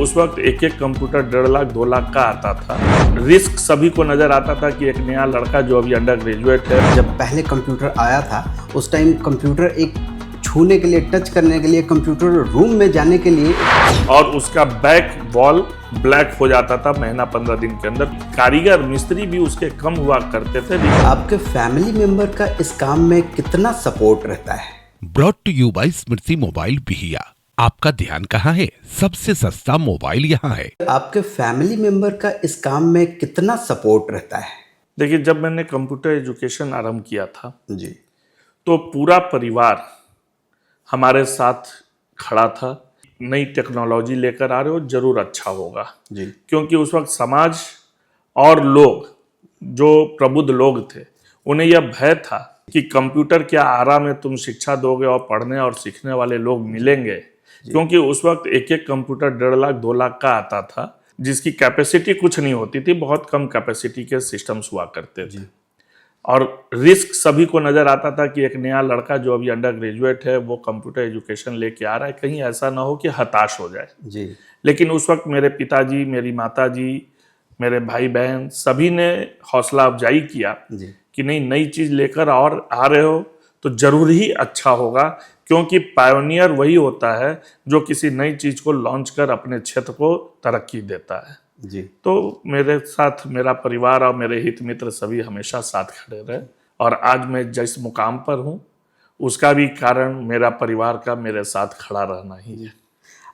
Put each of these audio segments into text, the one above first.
उस वक्त एक एक कंप्यूटर 1.5 लाख 2 लाख का आता था। रिस्क सभी को नजर आता था कि एक नया लड़का जो अभी अंडर ग्रेजुएट है। जब पहले कंप्यूटर आया था उस टाइम कंप्यूटर एक छूने के लिए, टच करने के लिए, कंप्यूटर रूम में जाने के लिए, और उसका बैक वॉल ब्लैक हो जाता था महीना 15 दिन के अंदर। कारीगर मिस्त्री भी उसके कम हुआ करते थे। आपके फैमिली मेंबर का इस काम में कितना सपोर्ट रहता है? Brought to you by Smriti mobile Bihiya. आपका ध्यान कहाँ है? सबसे सस्ता मोबाइल यहाँ है। आपके फैमिली मेंबर का इस काम में कितना सपोर्ट रहता है? देखिए, जब मैंने कंप्यूटर एजुकेशन आरंभ किया था जी, तो पूरा परिवार हमारे साथ खड़ा था। नई टेक्नोलॉजी लेकर आ रहे हो, जरूर अच्छा होगा। जी, क्योंकि उस वक्त समाज और लोग जो प्रबुद्ध लोग थे, उन्हें यह भय था कि कंप्यूटर क्या आरा में तुम शिक्षा दोगे और पढ़ने और सीखने वाले लोग मिलेंगे। क्योंकि उस वक्त एक एक कंप्यूटर 1.5 लाख 2 लाख का आता था, जिसकी कैपेसिटी कुछ नहीं होती थी, बहुत कम कैपेसिटी के सिस्टम्स हुआ करते थे। और रिस्क सभी को नजर आता था कि एक नया लड़का जो अभी अंडर ग्रेजुएट है वो कंप्यूटर एजुकेशन लेके आ रहा है, कहीं ऐसा ना हो कि हताश हो जाए। जी, लेकिन उस वक्त मेरे पिताजी, मेरी माताजी, मेरे भाई बहन सभी ने हौसला अफजाई किया जी, कि नहीं, नई चीज लेकर और आ रहे हो तो जरूर ही अच्छा होगा। क्योंकि पायोनियर वही होता है जो किसी नई चीज को लॉन्च कर अपने क्षेत्र को तरक्की देता है। जी। तो मेरे साथ मेरा परिवार और मेरे हित मित्र सभी हमेशा साथ खड़े रहे, और आज मैं जिस मुकाम पर हूँ उसका भी कारण मेरा परिवार का मेरे साथ खड़ा रहना ही है।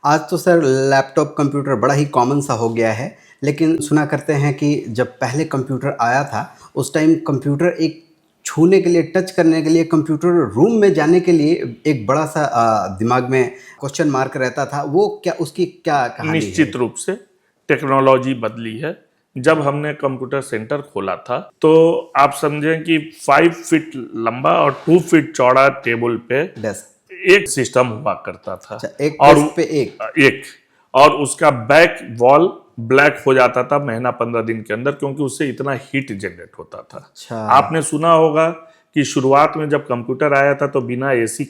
आज तो सर लैपटॉप कंप्यूटर बड़ा ही कॉमन सा हो गया है, लेकिन सुना करते हैं कि जब पहले कंप्यूटर आया था उस टाइम कंप्यूटर एक छूने के लिए, टच करने के लिए, कंप्यूटर रूम में जाने के लिए एक बड़ा सा दिमाग में क्वेश्चन मार्क रहता था। वो क्या, उसकी क्या कहानी है? निश्चित रूप से टेक्नोलॉजी बदली है। जब हमने कंप्यूटर सेंटर खोला था तो आप समझें कि 5 फीट लंबा और 2 फीट चौड़ा टेबल पे डेस्क, एक सिस्टम हुआ करता था। अच्छा, एक और डेस्क पे एक और उसका बैक वॉल ब्लैक हो जाता था महीना 15 दिन के अंदर, क्योंकि उससे इतना हीट जनरेट होता था। अच्छा। आपने सुना होगा कि शुरुआत में जब कंप्यूटर आया था तो बिना एसी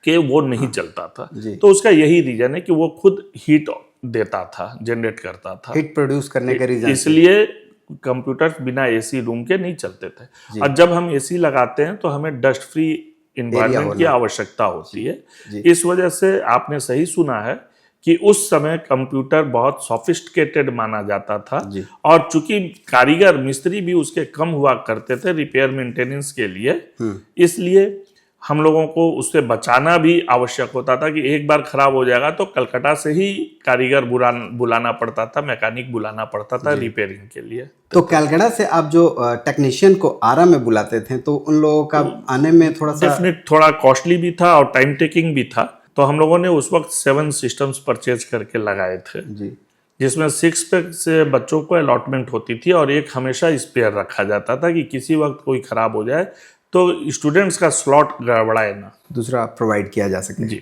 के वो नहीं चलता था। जी। तो उसका यही रीजन है कि वो खुद हीट देता था, जनरेट करता था। हिट प्रोड्यूस करने का रीजन। इसलिए कंप्यूटर बिना एसी रूम के नहीं चलते थे। और जब हम एसी लगाते हैं तो हमें डस्ट फ्री इन्वायरमेंट की आवश्यकता होती है। इस वजह से आपने सही सुना है कि उस समय कंप्यूटर बहुत सोफिस्टिकेटेड माना जाता था। और चूंकि कारीगर मिस्त्री भी उसके कम हुआ करते थे रिपेयर मेंटेनेंस के लिए, इसलिए हम लोगों को उससे बचाना भी आवश्यक होता था कि एक बार खराब हो जाएगा तो कलकत्ता से ही कारीगर बुलाना पड़ता था, मैकेनिक बुलाना पड़ता था रिपेयरिंग के लिए। तो कलकत्ता से आप जो टेक्नीशियन को आरा में बुलाते थे तो उन लोगों का आने में थोड़ा सा डेफिनेट थोड़ा कॉस्टली भी था और टाइम टेकिंग भी था। तो हम लोगों ने उस वक्त 7 सिस्टम्स परचेज करके लगाए थे, जिसमें 6 पे से बच्चों को अलॉटमेंट होती थी और एक हमेशा स्पेयर रखा जाता था कि किसी वक्त कोई खराब हो जाए तो स्टूडेंट्स का स्लॉट गड़बड़ाए ना, दूसरा प्रोवाइड किया जा सके। जी।